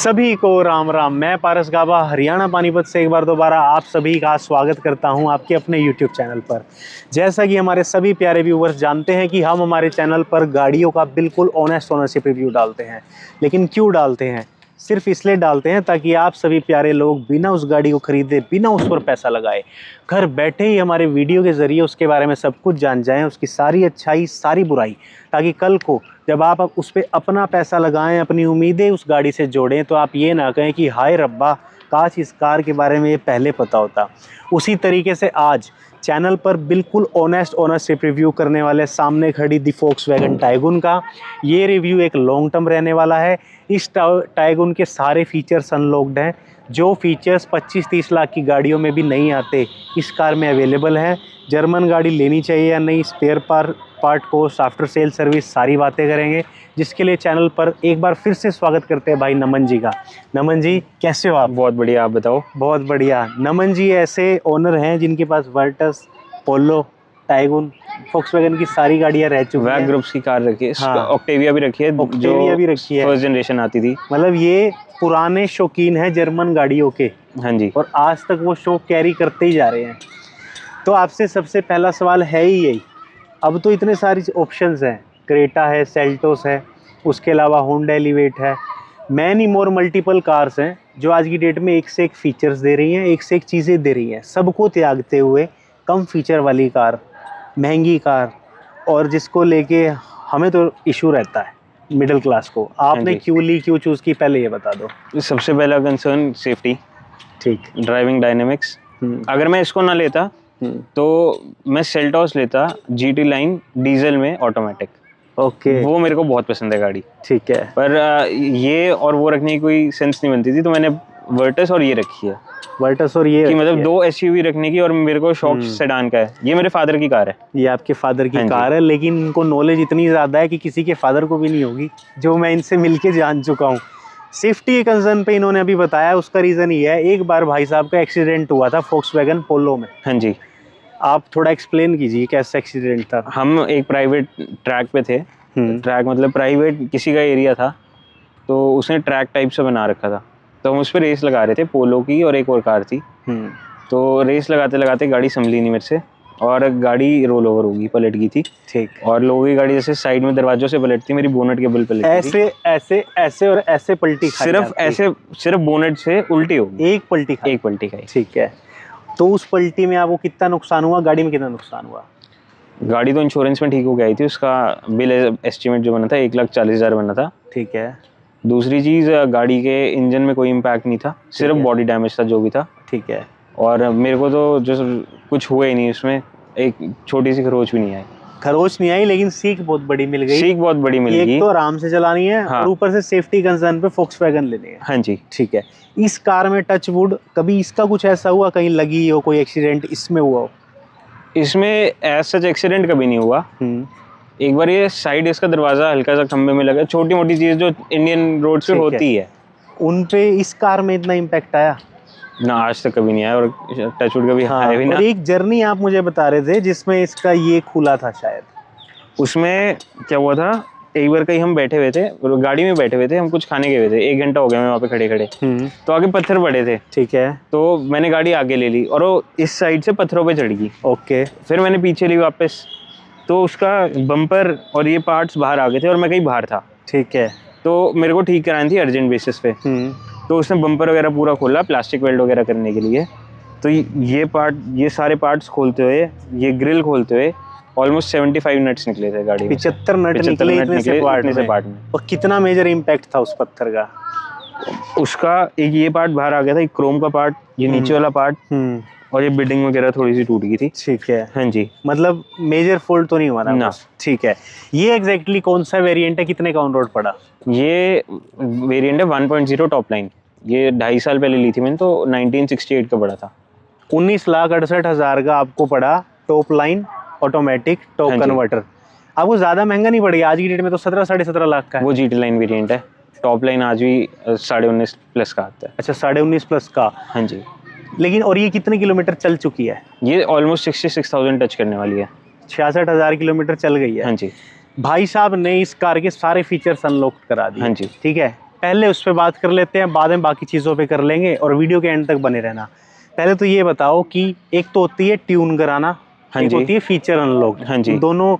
सभी को राम राम। मैं पारस गाबा हरियाणा पानीपत से एक बार दोबारा आप सभी का स्वागत करता हूं आपके अपने YouTube चैनल पर। जैसा कि हमारे सभी प्यारे व्यूवर्स जानते हैं कि हम हमारे चैनल पर गाड़ियों का बिल्कुल ऑनेस्ट ओनरशिप रिव्यू डालते हैं। लेकिन क्यों डालते हैं? सिर्फ इसलिए डालते हैं ताकि आप सभी प्यारे लोग बिना उस गाड़ी को खरीदे, बिना उस पर पैसा लगाए, घर बैठे ही हमारे वीडियो के ज़रिए उसके बारे में सब कुछ जान जाएं, उसकी सारी अच्छाई सारी बुराई, ताकि कल को जब आप उस पर अपना पैसा लगाएं, अपनी उम्मीदें उस गाड़ी से जोड़ें, तो आप ये ना कहें कि हाय रब्बा, काश इस कार के बारे में ये पहले पता होता। उसी तरीके से आज चैनल पर बिल्कुल ऑनेस्ट ओनरशिप रिव्यू करने वाले सामने खड़ी दी फोक्सवैगन टाइगुन का ये रिव्यू एक लॉन्ग टर्म रहने वाला है। इस टाइगुन के सारे फीचर्स अनलॉक्ड हैं। जो फीचर्स 25-30 लाख की गाड़ियों में भी नहीं आते, इस कार में अवेलेबल है। जर्मन गाड़ी लेनी चाहिए या नहीं, spare part cost, after sale service, सारी बातें करेंगे, जिसके लिए चैनल पर एक बार फिर से स्वागत करते हैं भाई नमन जी का। नमन जी कैसे हो आप? बहुत बढ़िया, आप बताओ। बहुत बढ़िया। नमन जी ऐसे ओनर हैं जिनके पास वर्टस, पोलो, टाइगुन, फोक्सवैगन की सारी गाड़ियां रह चुकी हैं। वैग ग्रुप्स की कार रखी है, हाँ। ऑक्टेविया भी रखी है, ऑक्टेविया भी रखी है, फर्स्ट जनरेशन आती थी। मतलब ये पुराने शौकीन हैं जर्मन गाड़ियों के। हाँ जी। और आज तक वो शौक कैरी करते ही जा रहे हैं। तो आपसे सबसे पहला सवाल है ही यही, अब तो इतने सारी ऑप्शंस हैं, क्रेटा है, सेल्टोस है, उसके अलावा होंडा एलिवेट है, मैनी मोर मल्टीपल कार्स हैं जो आज की डेट में एक से एक फीचर्स दे रही हैं, एक से एक चीज़ें दे रही हैं, सबको त्यागते हुए कम फीचर वाली कार, महंगी कार, और जिसको लेके हमें तो इशू रहता है मिडिल क्लास को। आपने क्यों ली, क्यों चूज़ की, पहले ये बता दो। सबसे पहला कंसर्न सेफ्टी, ठीक, ड्राइविंग डायनेमिक्स। अगर मैं इसको ना लेता तो मैं सेल्टोस लेता, जीटी लाइन डीजल में ऑटोमेटिक। ओके, वो मेरे को बहुत पसंद है गाड़ी। ठीक है। पर ये और वो रखने की कोई सेंस नहीं बनती थी, तो मैंने वर्टस और ये रखी है। वर्टस और ये कि मतलब दो एसयूवी रखने की, और मेरे को शौक सेडान का है। ये मेरे फादर की कार है। ये आपके फादर की कार है, लेकिन इनको नॉलेज इतनी ज़्यादा है कि किसी के फादर को भी नहीं होगी, जो मैं इनसे मिलके जान चुका हूँ। सेफ्टी के कंसर्न पे इन्होंने अभी बताया, उसका रीज़न ये है, एक बार भाई साहब का एक्सीडेंट हुआ था फोक्सवैगन पोलो में। हाँ जी। आप थोड़ा एक्सप्लेन कीजिए कैसा एक्सीडेंट था। हम एक प्राइवेट ट्रैक पे थे। ट्रैक मतलब प्राइवेट किसी का एरिया था, तो उसने ट्रैक टाइप से बना रखा था, तो हम उस पर रेस लगा रहे थे, पोलो की और एक और कार थी। तो रेस लगाते लगाते गाड़ी संभली नहीं मेरे से, और गाड़ी रोल ओवर होगी, पलट गई थी। ठीक। और लोगों की गाड़ी जैसे साइड में दरवाजों से पलटती, मेरी बोनट के बल पलटी। ऐसे ऐसे ऐसे और ऐसे पलटी खाई, सिर्फ ऐसे, सिर्फ बोनट से उल्टी होगी। एक पलटी खाई। ठीक है। तो उस पलटी में आपको कितना नुकसान हुआ, गाड़ी में कितना नुकसान हुआ? गाड़ी तो इंश्योरेंस में ठीक हो गई थी, उसका बिल एस्टिमेट जो बना था 1,40,000 बना था। ठीक है। दूसरी चीज़, गाड़ी के इंजन में कोई इम्पैक्ट नहीं था, सिर्फ बॉडी डैमेज था जो भी था। ठीक है। और मेरे को तो जो कुछ हुआ ही नहीं, उसमें एक छोटी सी खरोच भी नहीं आई। खरोच नहीं आई, लेकिन सीख बहुत बड़ी मिल गई। सीख बहुत बड़ी मिल गई। एक तो आराम से चलानी है, हाँ। और ऊपर से सेफ्टी कंसर्न पे फोक्सवैगन लेनी है। हाँ जी। ठीक है। इस कार में टच वुड कभी इसका कुछ ऐसा हुआ, कहीं लगी हो, कोई एक्सीडेंट इसमें हुआ हो? इसमें एज सच एक्सीडेंट कभी नहीं हुआ। एक बार ये साइड, इसका दरवाजा हल्का सा खंबे में लगा, छोटी मोटी चीज जो इंडियन रोड पे होती है। उन पे इस कार में इतना इम्पैक्ट आया ना? आज तक कभी नहीं आया, और टचवुड कभी आया भी ना। और एक जर्नी आप मुझे बता रहे थे जिसमें इसका ये खुला था शायद, उसमें क्या हुआ था, एक बार कहीं हम बैठे हुए थे, गाड़ी में बैठे हुए थे, हम कुछ खाने गए हुए थे, 1 घंटा हो गया मैं वहाँ पे खड़े खड़े। तो आगे पत्थर पड़े थे। ठीक है। तो मैंने गाड़ी आगे ले ली, और वो इस साइड से पत्थरों पे चढ़ गई। ओके। फिर मैंने पीछे ली वापस, तो उसका बम्पर और ये पार्ट्स बाहर आ गए थे, और मैं कहीं बाहर था। ठीक है। तो मेरे को ठीक करानी थी अर्जेंट बेसिस पे। तो उसने बम्पर वगैरह पूरा खोला प्लास्टिक वेल्ड वगैरह करने के लिए। तो ये सारे पार्ट्स खोलते हुए, ये ग्रिल खोलते हुए ऑलमोस्ट 75 नट्स निकले थे गाड़ी में। 75 नट निकले इतने से पार्ट में। और कितना मेजर इम्पैक्ट था उस पत्थर का? उसका एक ये पार्ट बाहर आ गया था, एक क्रोम का पार्ट, ये नीचे वाला पार्ट, और ये बिल्डिंग वगैरह थोड़ी सी टूट गई थी। ठीक है। हाँ जी। मतलब मेजर फॉल्ट तो नहीं हुआ ना? ठीक है। ये एग्जैक्टली कौन सा वेरिएंट है, कितने का ऑन रोड पड़ा? ये वेरिएंट है 1.0 टॉप लाइन। ये 2.5 साल पहले ली थी मैंने, तो 1968 का पड़ा था। 19,68,000 का आपको पड़ा top line automatic top converter. आपको ज्यादा महंगा नहीं पड़ेगा, आज की डेट में तो 17-17.5 लाख का है। वो जीटी लाइन वेरिएंट है, टॉप लाइन आज भी 19.5 प्लस का आता है। अच्छा, 19.5 प्लस का? हाँ जी। लेकिन और ये कितने किलोमीटर चल चुकी है? ये ऑलमोस्ट 66,000 टच करने वाली है। 66,000 किलोमीटर चल गई है। हाँ जी। भाई साहब ने इस कार के सारे फीचर्स अनलॉक करा दिए। हाँ जी। ठीक है। पहले उस पर बात कर लेते हैं, बाद में बाकी चीज़ों पे कर लेंगे, और वीडियो के एंड तक बने रहना। पहले तो ये बताओ कि एक तो होती है ट्यून कराना, हाँ एक जी। होती है फीचर अनलॉक। हाँ जी। दोनों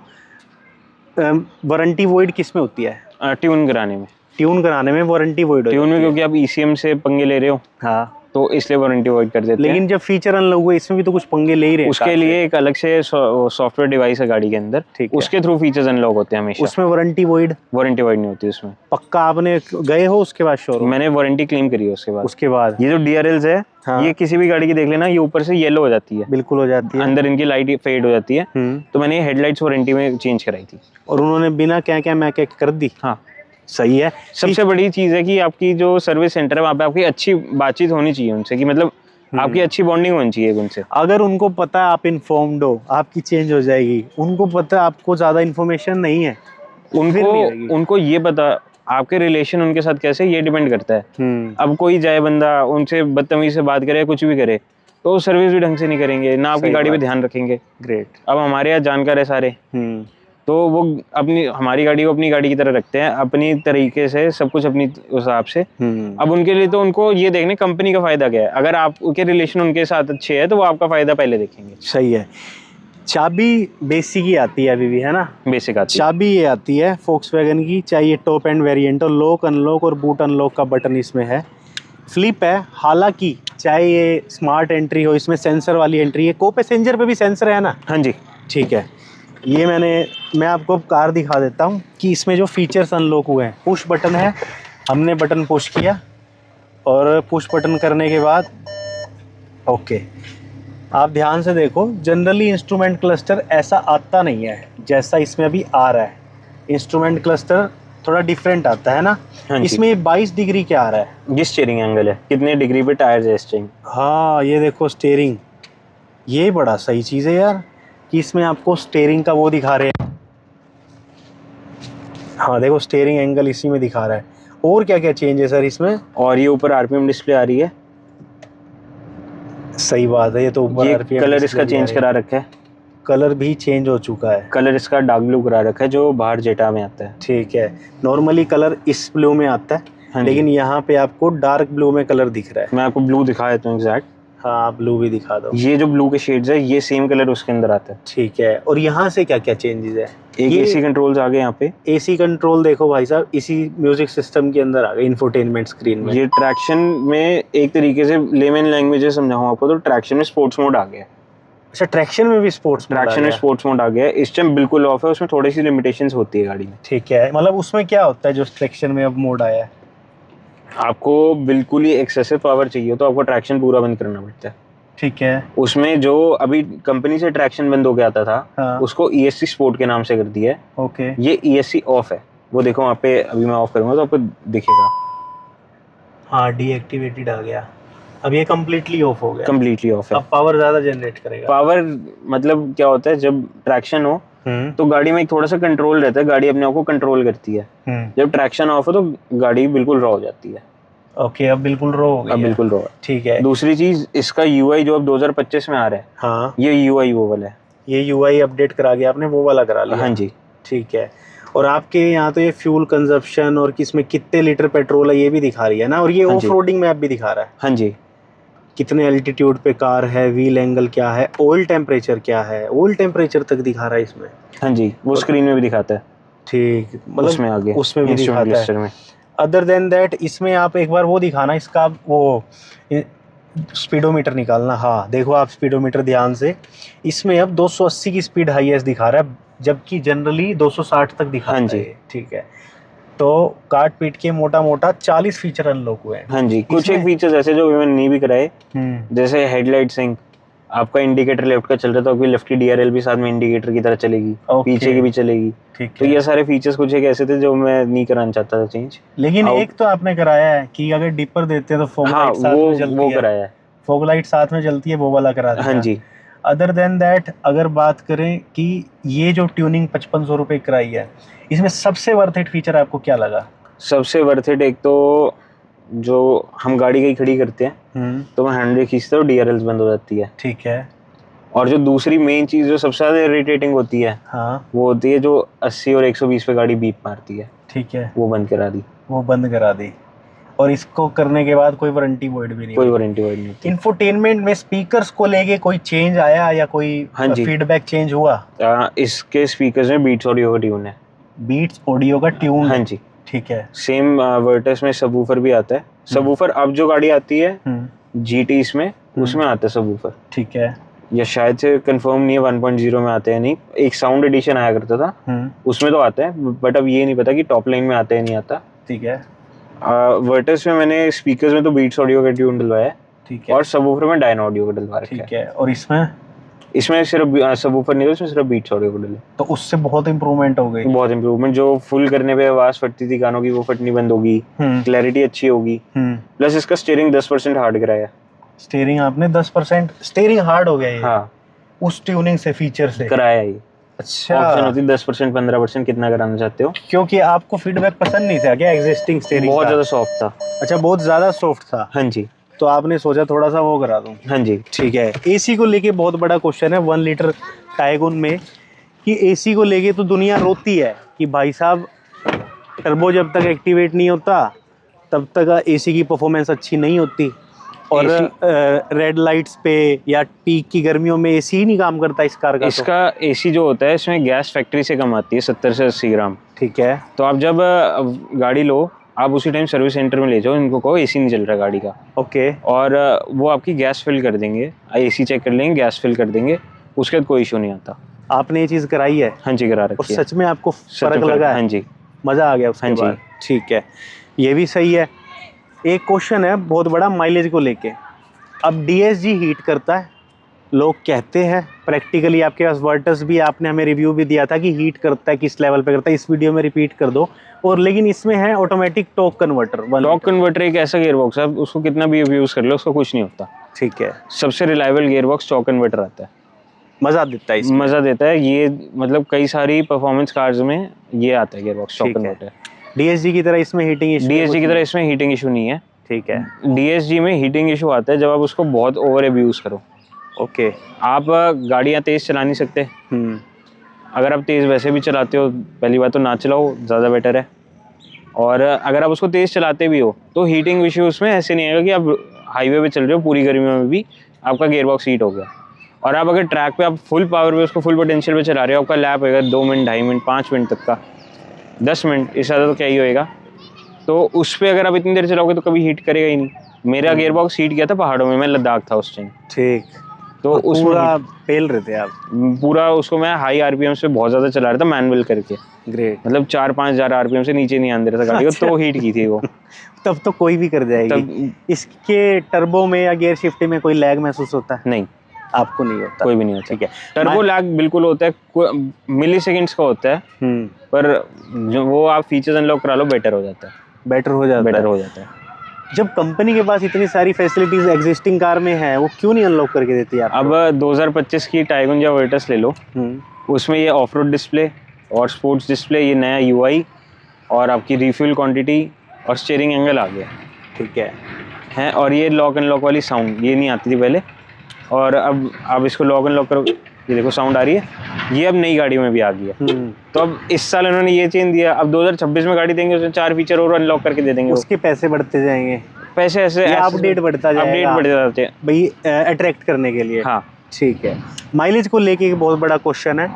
वारंटी वॉइड किस में होती है? ट्यून कराने में। ट्यून कराने में वारंटी वॉइड ट्यून में क्योंकि आप ECM से पंगे ले रहे हो, हाँ, तो इसलिए वारंटी वॉइड कर देते हैं। लेकिन जब फीचर अनलॉक हुआ इसमें भी तो कुछ पंगे ले ही रहे हैं उसके लिए एक अलग से सॉफ्टवेयर डिवाइस है गाड़ी के अंदर, ठीक है। उसके थ्रू फीचर्स अनलॉक होते हैं हमेशा। उसमें वारंटी वॉइड वारंटी वाइड नहीं होती उसमें। पक्का? आपने गए हो उसके बाद शोरूम? मैंने वारंटी क्लेम करी है उसके बाद। उसके बाद ये जो DRLs है, हाँ। ये किसी भी गाड़ी की देख लेना, ये ऊपर से येलो हो जाती है, बिल्कुल हो जाती है, अंदर इनकी लाइट फेड हो जाती है। तो मैंने ये हेडलाइट्स वारंटी में चेंज कराई थी, और उन्होंने बिना क्या मैं कर दी। हाँ। सही है। सबसे बड़ी चीज है कि आपकी जो सर्विस सेंटर है वहाँ पे आपकी अच्छी बातचीत होनी चाहिए उनसे, कि मतलब आपकी अच्छी बॉन्डिंग होनी चाहिए उनसे। अगर उनको पता है आप इन्फॉर्म्ड हो, आपकी चेंज हो जाएगी, उनको पता है आपको ज्यादा इन्फॉर्मेशन नहीं है, उनको ये पता आपके रिलेशन उनके साथ कैसे, ये डिपेंड करता है। अब कोई जाए बंदा उनसे बदतमीजी से बात करे, कुछ भी करे, तो सर्विस भी ढंग से नहीं करेंगे ना, आपकी गाड़ी पे ध्यान रखेंगे। ग्रेट। अब हमारे यहाँ जानकार है सारे, तो वो हमारी गाड़ी को अपनी गाड़ी की तरह रखते हैं, अपनी तरीके से सब कुछ अपनी हिसाब से। अब उनके लिए तो उनको ये देखने कंपनी का फायदा क्या है, अगर आपके रिलेशन उनके साथ अच्छे है तो वो आपका फायदा पहले देखेंगे। सही है। चाबी बेसिक ही आती है अभी भी, है ना? बेसिक आती है चाबी ये आती है फोक्सवैगन की, चाहे ये टॉप एंड वेरिएंट हो। लॉक अनलॉक और बूट अनलॉक का बटन इसमें है। फ्लिप है, हालांकि चाहे ये स्मार्ट एंट्री हो, इसमें सेंसर वाली एंट्री है। को पैसेंजर पे भी सेंसर है ना? हाँ जी। ठीक है। ये मैं आपको कार दिखा देता हूँ कि इसमें जो फीचर्स अनलॉक हुए हैं। पुश बटन है, हमने बटन पुश किया, और पुश बटन करने के बाद ओके। आप ध्यान से देखो, जनरली इंस्ट्रूमेंट क्लस्टर ऐसा आता नहीं है जैसा इसमें अभी आ रहा है। इंस्ट्रूमेंट क्लस्टर थोड़ा डिफरेंट आता है ना। हाँ जी। इसमें 22 डिग्री क्या आ रहा है? ये स्टीयरिंग एंगल है, कितने डिग्री पे टायर है स्टीयरिंग। हाँ, ये देखो स्टीयरिंग, ये बड़ा सही चीज़ है यार कि इसमें आपको स्टीयरिंग का वो दिखा रहे हैं। हाँ देखो, स्टीयरिंग एंगल इसी में दिखा रहा है। और क्या क्या चेंज है सर इसमें? और ये ऊपर RPM डिस्प्ले आ रही है। सही बात है, ये तो ऊपर RPM कलर इसका चेंज करा रखा है, कलर भी चेंज हो चुका है। कलर इसका डार्क ब्लू करा रखा है जो बाहर जेटा में आता है। ठीक है। नॉर्मली कलर इस ब्लू में आता है, हाँ लेकिन यहाँ पे आपको डार्क ब्लू में कलर दिख रहा है। मैं आपको ब्लू दिखा देता हूँ एग्जैक्ट। हाँ, ब्लू भी दिखा दो। ये जो ब्लू के शेड्स है, ये सेम कलर उसके अंदर आता है। ठीक है। और यहाँ से क्या क्या चेंजेस है? एक AC कंट्रोल्स आ गए यहाँ पे। AC कंट्रोल देखो भाई साहब, इसी म्यूजिक सिस्टम के अंदर आ गए, इंफोटेनमेंट स्क्रीन में। ये ट्रैक्शन में एक तरीके से लेमन लैंग्वेज समझाऊँ आपको, तो ट्रैक्शन में स्पोर्ट्स मोड आ गया। अच्छा, ट्रैक्शन में भी स्पोर्ट्स मोड आ गया। इस टाइम बिल्कुल ऑफ है, उसमें थोड़ी सी लिमिटेशंस होती है गाड़ी में। ठीक है। मतलब उसमें क्या होता है जो ट्रैक्शन में अब मोड आया है? आपको बिल्कुल ही एक्सेसिव पावर चाहिए तो आपको ट्रैक्शन पूरा बंद करना पड़ता है। ठीक है। उसमें जो अभी कंपनी से ट्रैक्शन बंद हो गया था, हाँ। उसको ESC स्पोर्ट के नाम से कर दिया है। ओके। ये ESC ऑफ है, वो देखो वहाँ पे, अभी मैं ऑफ करूंगा तो आपको दिखेगा। हाँ, डीएक्टिवेटेड आ गया। अब ये कम्प्लीटली ऑफ हो गया। कम्प्लीटली ऑफ है। अब पावर ज्यादा जनरेट करेगा। पावर मतलब क्या होता है, जब ट्रैक्शन हो तो गाड़ी में एक थोड़ा सा कंट्रोल रहता है, गाड़ी अपने आप को कंट्रोल करती है। जब ट्रैक्शन ऑफ हो तो गाड़ी बिल्कुल रॉ हो जाती है। ओके, अब बिल्कुल रो हो गई है। अब बिल्कुल रो है। ठीक है। दूसरी चीज, इसका UI जो अब 2025 में आ रहा है, हाँ, ये UI वो वाला है। ये UI अपडेट करा गया आपने, वो वाला करा लिया? हाँ जी। ठीक है। और आपके यहाँ तो ये फ्यूल कंजप्शन और किसमें कितने लीटर पेट्रोल है ये भी दिखा रही है ना, और ये ऑफ रोडिंग में आप भी दिखा रहा है। हाँ जी। कितने एल्टीट्यूड पे कार है, व्हील एंगल क्या है, ऑयल टेम्परेचर क्या है, ऑयल टेम्परेचर तक दिखा रहा है इसमें। हाँ जी, वो स्क्रीन में भी दिखाता है। ठीक, मतलब उसमें आ गया, उसमें भी दिखाता है। अदर देन दैट इसमें आप एक बार वो दिखाना, इसका वो स्पीडोमीटर निकालना। हाँ देखो आप स्पीडोमीटर ध्यान से, इसमें अब 280 की स्पीड हाईएस्ट दिखा रहा है, जबकि जनरली 260 तक दिखाता है। ठीक है। तो काट पीट के मोटा मोटा 40 फीचर अनलॉक हुए हैं। हाँ जी। कुछ एक फीचर्स ऐसे जो मैंने नहीं भी कराए, जैसे हेडलाइट सिंक, आपका इंडिकेटर लेफ्ट का चल रहा था, तो लेफ्ट की DRL भी साथ में इंडिकेटर की तरह चलेगी, पीछे की भी चलेगी। तो ये सारे फीचर्स कुछ एक ऐसे थे जो मैं नहीं कराना चाहता था चेंज। लेकिन एक तो आपने कराया है कि अगर डिपर देते हैं तो फॉग लाइट साथ में जलती है। वो कराया है, फॉग लाइट साथ में जलती है, वो वाला करा दिया। हाँ जी। अदर देन दैट अगर बात करें कि ये जो ट्यूनिंग 5500 रुपये कराई है, इसमें सबसे वर्थ इट फीचर आपको क्या लगा? सबसे वर्थ इट, एक तो जो हम गाड़ी कहीं खड़ी करते हैं तो मैं हैंडल खींचता हूँ, DRLs बंद हो जाती है। ठीक है। और जो दूसरी मेन चीज जो सबसे ज्यादा इरिटेटिंग होती है, हाँ, वो होती है जो 80 और 120 पे गाड़ी बीप मारती है। ठीक है। वो बंद करा दी। वो बंद करा दी। और इसको करने के बाद कोई वारंटी वॉइड भी नहीं? कोई वारंटी वॉइड नहीं थी। इंफोटेनमेंट में स्पीकर्स को लेके कोई चेंज आया या कोई हाँ जी। फीडबैक चेंज हुआ? इसके स्पीकर्स में बीट्स ऑडियो का ट्यून है। बीट्स ऑडियो का ट्यून? हाँ जी। ठीक है। सेम वर्टस में सबवूफर भी आता है। सबवूफर अब जो गाड़ी आती है GT इसमें, उसमें आता है सबवूफर। ठीक है। या शायद से कंफर्म नहीं है 1.0 में आते हैं नहीं, एक साउंड एडिशन आया करता था उसमें तो आता है, बट अब ये नहीं पता कि टॉप लाइन में आता है नहीं आता। ठीक है। वर्टस में मैंने स्पीकर्स में तो बीट्स ऑडियो का ट्यून डलवाया है। ठीक है। और सबवूफर में डायनो ऑडियो का डलवा रखा है। ठीक है। और इसमें सिर्फ सबवूफर नहीं था, इसमें सिर्फ बीट्स ऑडियो का डले। तो उससे बहुत इंप्रूवमेंट हो गई? बहुत इंप्रूवमेंट, जो फुल करने पे आवाज फटती थी गानों की वो फटनी बंद होगी, क्लैरिटी अच्छी होगी। प्लस इसका स्टीयरिंग 10% हार्ड कराया। स्टीयरिंग आपने 10% स्टीयरिंग हार्ड हो गया ये? हाँ, उस ट्यूनिंग से, फीचर से कराया ये। अच्छा। ऑप्शन होती है 10% 15%, कितना कराना चाहते हो। क्योंकि आपको फीडबैक पसंद नहीं था क्या एग्जिस्टिंग स्टीयरिंग? बहुत ज्यादा सॉफ्ट था। अच्छा, बहुत ज्यादा सॉफ्ट था। हाँ जी। तो आपने सोचा थोड़ा सा वो करा दूं? हाँ जी। ठीक है। एसी को लेके बहुत बड़ा क्वेश्चन है 1 लीटर टाइगुन में, कि एसी को लेके तो दुनिया रोती है कि भाई साहब टर्बो जब तक एक्टिवेट नहीं होता तब तक एसी की परफॉर्मेंस अच्छी नहीं होती, और रेड लाइट्स पे या पीक की गर्मियों में एसी ही नहीं काम करता इस कार का। इसका एसी जो होता है इसमें गैस फैक्ट्री से कम आती है 70 से 80 ग्राम। ठीक है। तो आप जब गाड़ी लो, आप उसी टाइम सर्विस सेंटर में ले जाओ, इनको कहो एसी नहीं चल रहा गाड़ी का। ओके। और वो आपकी गैस फिल कर देंगे, एसी चेक कर लेंगे, गैस फिल कर देंगे, उसके बाद कोई इशू नहीं आता। आपने ये चीज़ कराई है? हाँ जी, करा रखी और है। सच में आपको फर्क लगा है? हाँ जी, मज़ा आ गया उसके हाँ जी। बाद? ठीक है, ये भी सही है। एक क्वेश्चन है बहुत बड़ा माइलेज को लेके। अब DSG हीट करता है, लोग कहते हैं, प्रैक्टिकली आपके पास वर्टस भी, आपने हमें रिव्यू भी दिया था कि हीट करता है, किस लेवल पे करता है, इस वीडियो में रिपीट कर दो। और लेकिन इसमें है automatic torque converter. Torque converter एक ऐसा गियरबॉक्स है, उसको कितना भी यूज कर लो उसको कुछ नहीं होता। ठीक है। सबसे रिलायबल गियरबॉक्स टॉर्क कन्वर्टर आता है। मज़ा देता है इसमें? मज़ा देता है ये, मतलब कई सारी परफॉर्मेंस कार्स में ये आता है गियरबॉक्स टॉर्क कन्वर्टर। DSG की तरह इसमें हीटिंग इशू? DSG की तरह इसमें हीटिंग इशू नहीं है। ठीक है। DSG में हीटिंग इशू आता है जब आप उसको बहुत ओवर अब्यूज करो। ओके। आप गाड़ियाँ तेज़ चला नहीं सकते। अगर आप तेज़ वैसे भी चलाते हो, पहली बात तो ना चलाओ, ज़्यादा बेटर है। और अगर आप उसको तेज़ चलाते भी हो तो हीटिंग इशू उसमें ऐसे नहीं आएगा कि आप हाईवे पे चल रहे हो पूरी गर्मियों में भी आपका गियरबॉक्स हीट हो गया। और आप अगर ट्रैक पे आप फुल पावर पे उसको फुल पोटेंशियल पे चला रहे हो, आपका लैप होगा 2 मिनट, 2.5 मिनट, 5 मिनट तक का, 10 मिनट, इससे ज़्यादा तो क्या ही होएगा। तो उस पर अगर आप इतनी देर चलाओगे तो कभी हीट करेगा ही नहीं। मेरा गियरबॉक्स हीट किया था पहाड़ों में, मैं लद्दाख था उस टाइम। ठीक। तो उसमें पूरा पेल रहे थे आप? पूरा उसको मैं हाई RPM से बहुत ज़्यादा चला रहा था मैनुअल करके। ग्रेट। मतलब 4-5 हज़ार RPM से नीचे नहीं आने दे रहा था गाड़ी को। तो हीट की थी वो। तब तो कोई भी कर जाएगी। इसके टर्बो में या गियर शिफ्टिंग में कोई लैग महसूस होता है? नहीं, आपको नहीं होता? कोई भी नहीं होता। ठीक है। टर्बो लैग बिल्कुल होता है, मिली सेकेंड्स का होता है, पर जो वो आप फीचर्स अनलॉक करा लो बेटर हो जाता है। बेटर हो जाता है। जब कंपनी के पास इतनी सारी फैसिलिटीज एग्जिस्टिंग कार में है, वो क्यों नहीं अनलॉक करके देती है आपको? अब 2025 की टाइगुन या वर्टस ले लो, उसमें ये ऑफ रोड डिस्प्ले और स्पोर्ट्स डिस्प्ले, ये नया UI और आपकी रिफ्यूल क्वांटिटी और स्टीयरिंग एंगल आ गया। ठीक है। और ये लॉक अनलॉक वाली साउंड, ये नहीं आती थी पहले, और अब आप इसको लॉक अनलॉक करो, ये देखो साउंड आ रही है, ये अब नई गाड़ियों में भी आ गया। तो अब इस साल उन्होंने ये चेंज दिया, अब 2026 में गाड़ी देंगे उसमें 4 फीचर और अनलॉक करके दे देंगे। उसके पैसे बढ़ते जाएंगे, पैसे ऐसे अपडेट बढ़ता जाएगा, अपडेट बढ़ जाते हैं भाई अट्रैक्ट करने के लिए। हाँ ठीक है। माइलेज को लेके एक बहुत बड़ा क्वेश्चन है,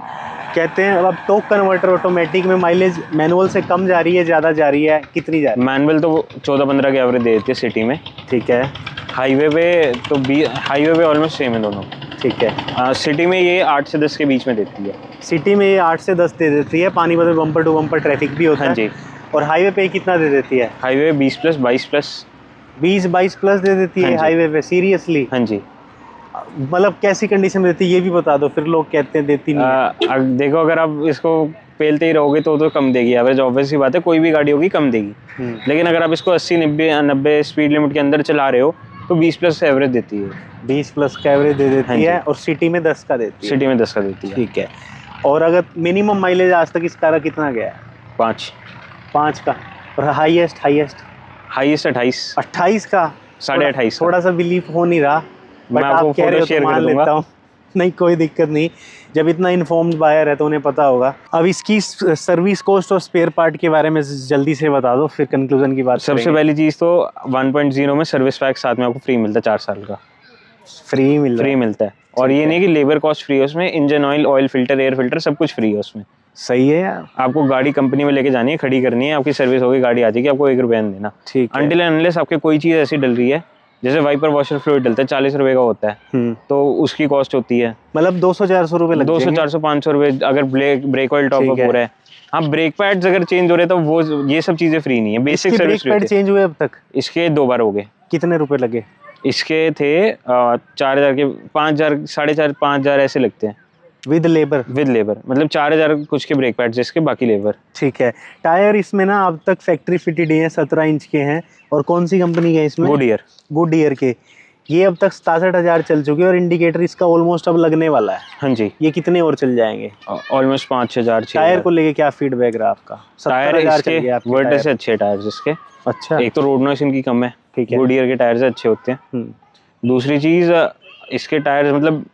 कहते हैं अब टॉर्क कन्वर्टर ऑटोमेटिक में माइलेज मैनुअल से कम जा रही है, ज़्यादा जा रही है, कितनी जा रही है? मैनुअल तो 14-15 की एवरेज दे देती है सिटी में। ठीक है। हाईवे पे तो हाईवे पे ऑलमोस्ट सेम है दोनों। ठीक है। सिटी में ये 8 से 10 के बीच में देती है। सिटी में ये 8 से 10 दे देती है, पानीपत में बम्पर टू बम्पर ट्रैफिक भी होता है। हाँ जी। और हाईवे पे कितना दे देती है? हाईवे 20+, 22+। 20-22 प्लस दे देती है हाईवे पे? सीरियसली? हाँ जी। मतलब कैसी कंडीशन में देती है ये भी बता दो, फिर लोग कहते हैं देती नहीं। देखो, अगर आप इसको पेलते ही रहोगे तो कम देगी एवरेज, ऑब्वियस सी बात है, कोई भी गाड़ी होगी कम देगी। लेकिन अगर आप इसको 80-90 स्पीड लिमिट के अंदर चला रहे हो तो 20+ एवरेज देती है। 20+ का एवरेज दे देती है, और सिटी में 10 का देती है? सिटी में 10 का देती है। ठीक है। और अगर मिनिमम माइलेज आज तक इस कार का कितना गया है? 5 का। और हाईएस्ट 28 का? 28.5 थोड़ा सा बिलीव हो नहीं रहा, बट आप कह रहे हो तो मान लेता हूँ। नहीं कोई दिक्कत नहीं, जब इतना इन्फॉर्म्ड बायर है तो उन्हें पता होगा। अब इसकी सर्विस कॉस्ट और स्पेयर पार्ट के बारे में जल्दी से बता दो, फिर कंक्लूजन की बात सबसे पहली चीज़ तो 1.0 में सर्विस पैक साथ में आपको फ्री मिलता है, 4 साल का फ्री मिलता है। और ये नहीं कि लेबर कॉस्ट फ्री है उसमें, engine oil, oil filter, air filter सब कुछ फ्री है उसमें। सही है यार। आपको गाड़ी कंपनी में लेके जानी है, खड़ी करनी है, आपकी सर्विस होगी, गाड़ी आ जाएगी, आपको 1 रुपया नहीं देना। ठीक है। अनटिल अनलेस आपके कोई चीज़ ऐसी डल रही है, जैसे वाइपर वॉशर फ्लूइड डलता है 40 रुपए का होता है, तो उसकी कॉस्ट होती है मतलब 200-400 रुपए लग 200, 400, 500 रुपए। अगर ब्रेक ऑयल टॉप अप हो रहा है, हाँ ब्रेक पैड्स अगर चेंज हो रहे हैं तो वो ये सब चीजें फ्री नहीं है, basic service. Brake pad change हुए अब तक? इसके 2 बार हो गए। कितने रुपए लगे? इसके थे 4000 के, 5000, 4500, 5000 ऐसे लगते हैं विद लेबर मतलब 4000 कुछ के ब्रेक पैड्स, इसके बाकी लेबर। ठीक है। टायर इसमें ना अब तक फैक्ट्री फिटेड है, 17 इंच के हैं। और कौन सी कंपनी के इसमें? गुडियर के। ये अब तक 67,000 चल चुके हैं और इंडिकेटर इसका ऑलमोस्ट अब लगने वाला है। हाँ जी। ये कितने और चल जाएंगे? ऑलमोस्ट 5,000। टायर को लेके क्या फीडबैक रहा आपका? टायर इसके वर्टर से अच्छे टायर इसके। अच्छा। एक तो रोड नॉइस इनकी कम है, ठीक है। गुडियर के टायर से अच्छे होते हैं। दूसरी चीज, इसके टायर मतलब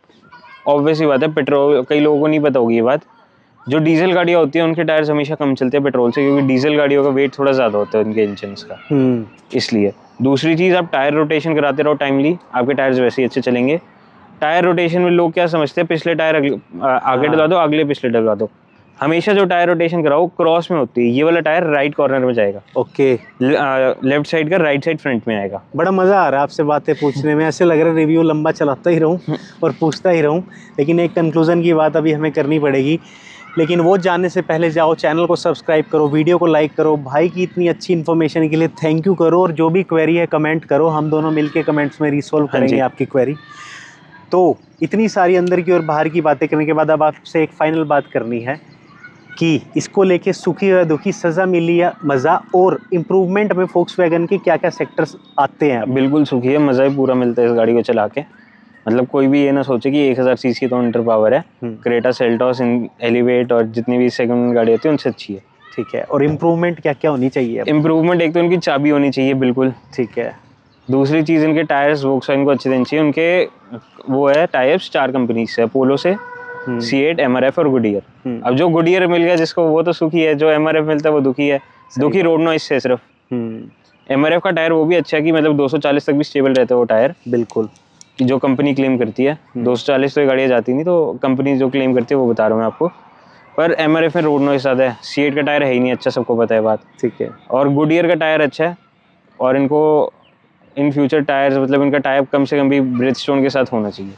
ऑब्वियस ही बात है, पेट्रोल, कई लोगों को नहीं पता होगी ये बात, जो डीजल गाड़ियाँ होती हैं उनके टायर्स हमेशा कम चलते हैं पेट्रोल से, क्योंकि डीजल गाड़ियों का वेट थोड़ा ज़्यादा होता है उनके इंजन का, इसलिए। दूसरी चीज़, आप टायर रोटेशन कराते रहो टाइमली, आपके टायर्स वैसे ही अच्छे चलेंगे। टायर रोटेशन में लोग क्या समझते हैं, पिछले टायर आगे डलवा दो, अगले पिछले डलवा दो। हमेशा जो टायर रोटेशन कराओ क्रॉस में होती है। ये वाला टायर राइट कॉर्नर में जाएगा, ओके। लेफ्ट साइड का राइट साइड फ्रंट में आएगा। बड़ा मज़ा आ रहा है आपसे बातें पूछने में, ऐसे लग रहा है रिव्यू लंबा चलाता ही रहूं और पूछता ही रहूं, लेकिन एक कंक्लूजन की बात अभी हमें करनी पड़ेगी। लेकिन वो जानने से पहले जाओ चैनल को सब्सक्राइब करो, वीडियो को लाइक करो, भाई की इतनी अच्छी इन्फॉर्मेशन के लिए थैंक यू करो, और जो भी क्वेरी है कमेंट करो, हम दोनों मिलके कमेंट्स में रिसॉल्व करेंगे आपकी क्वेरी। तो इतनी सारी अंदर की और बाहर की बातें करने के बाद अब आपसे एक फाइनल बात करनी है कि इसको लेके सुखी या दुखी, सज़ा मिली या मज़ा, और इम्प्रूवमेंट में फोक्सवैगन के क्या क्या सेक्टर्स आते हैं? बिल्कुल सुखी है, मज़ा ही पूरा मिलता है इस गाड़ी को चला के। मतलब कोई भी ये ना सोचे कि 1000 सीसी तो इंटर पावर है। क्रेटा, सेल्टॉस, एलिवेट और जितनी भी सेकंड गाड़ी होती है उनसे अच्छी है। ठीक है। और इम्प्रूवमेंट क्या क्या होनी चाहिए? इम्प्रूवमेंट एक तो इनकी चाबी होनी चाहिए, बिल्कुल। ठीक है। दूसरी चीज़, इनके टायर्स वोक्सवैगन को अच्छे देने चाहिए। उनके वो है टाइप्स 4 कंपनी से, अपोलो से, C8, MRF और गुडियर। अब जो गुडियर मिल गया जिसको, वो तो सुखी है, जो MRF मिलता है वो दुखी है। दुखी रोड नॉइस से सिर्फ। MRF का टायर वो भी अच्छा है कि मतलब 240 तक भी स्टेबल रहता है वो टायर, बिल्कुल, जो कंपनी क्लेम करती है। 240 तो ये गाड़ियाँ जाती नहीं, तो कंपनी जो क्लेम करती है वो बता रहा हूँ मैं आपको। पर MRF में रोड नॉइस ज़्यादा है, C8 का टायर है ही नहीं अच्छा, सबको पता है बात। ठीक है। और गुडियर का टायर अच्छा है, और इनको इन फ्यूचर टायर्स, मतलब इनका टायर कम से कम भी ब्रिजस्टोन के साथ होना चाहिए।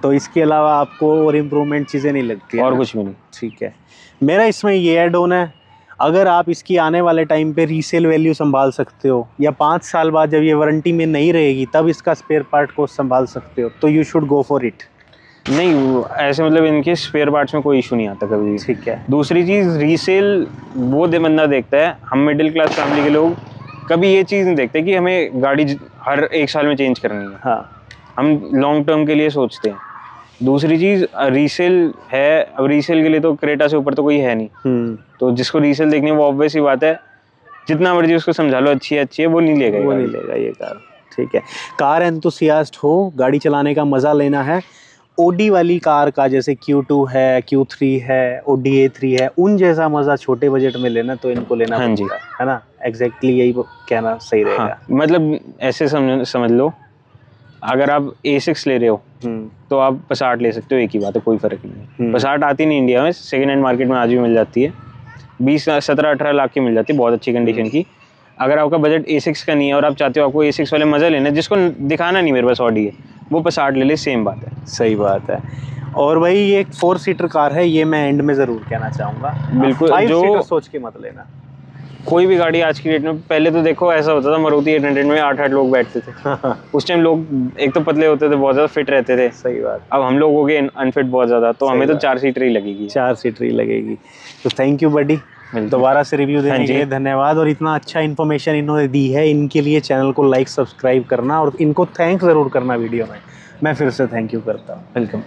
तो इसके अलावा आपको और इम्प्रूवमेंट चीज़ें नहीं लगती? और कुछ भी नहीं। ठीक है। मेरा इसमें ये ऐड ऑन है, अगर आप इसकी आने वाले टाइम पे रीसेल वैल्यू संभाल सकते हो, या 5 साल बाद जब ये वारंटी में नहीं रहेगी तब इसका स्पेयर पार्ट को संभाल सकते हो, तो you should go for it. नहीं, ऐसे मतलब इनके स्पेयर पार्ट्स में कोई इशू नहीं आता कभी। ठीक है। दूसरी चीज़, रीसेल वो बंदा देखता है, हम मिडिल क्लास फैमिली के लोग कभी ये चीज़ नहीं देखते कि हमें गाड़ी हर 1 साल में चेंज करनी है। हाँ, हम लॉन्ग टर्म के लिए सोचते हैं। दूसरी चीज़, रीसेल है, अब रीसेल के लिए तो क्रेटा से ऊपर तो कोई है नहीं। तो जिसको रीसेल देखनी है वो ऑब्वियस ही बात है, जितना मर्जी उसको समझा लो अच्छी है वो नहीं लेगा, वो नहीं लेगा ये कार। ठीक है। कार एंथुसियास्ट हो, गाड़ी चलाने का मज़ा लेना है, ओडी वाली कार का, जैसे Q2 है, Q3 है, Audi A3 है, उन जैसा मज़ा छोटे बजट में लेना तो इनको लेना पड़ेगा, है ना? एग्जैक्टली यही कहना सही रहेगा। हाँ, मतलब ऐसे समझ लो, अगर आप A6 ले रहे हो तो आप Passat ले सकते हो, एक ही बात है, कोई फ़र्क नहीं है। Passat आती नहीं इंडिया में, सेकेंड हैंड मार्केट में आज भी मिल जाती है, 20-17-18 लाख की मिल जाती है, बहुत अच्छी कंडीशन की। अगर आपका बजट A6 का नहीं है और आप चाहते हो आपको A6 वाले मज़ा लेना है, जिसको दिखाना नहीं मेरे पास ऑडी है, वो Passat ले ले, सेम बात है। सही बात है। और भाई ये एक 4 सीटर कार है, ये मैं एंड में ज़रूर कहना चाहूँगा। बिल्कुल, 5 जो सीटर सोच के मत लेना। कोई भी गाड़ी आज की डेट में, पहले तो देखो ऐसा होता था, मारुति 800 में 8-8 लोग बैठते थे। उस टाइम लोग एक तो पतले होते थे, बहुत ज़्यादा फिट रहते थे। सही बात। अब हम लोग हो गए अनफिट बहुत ज़्यादा, तो हमें तो 4 सीटर ही लगेगी। 4 सीटर ही लगेगी। तो थैंक यू बडी, दोबारा से रिव्यू देने के लिए धन्यवाद। और इतना अच्छा इन्फॉर्मेशन इन्होंने दी है, इनके लिए चैनल को लाइक सब्सक्राइब करना, और इनको थैंक्स ज़रूर करना वीडियो में। मैं फिर से थैंक यू करता हूँ। वेलकम।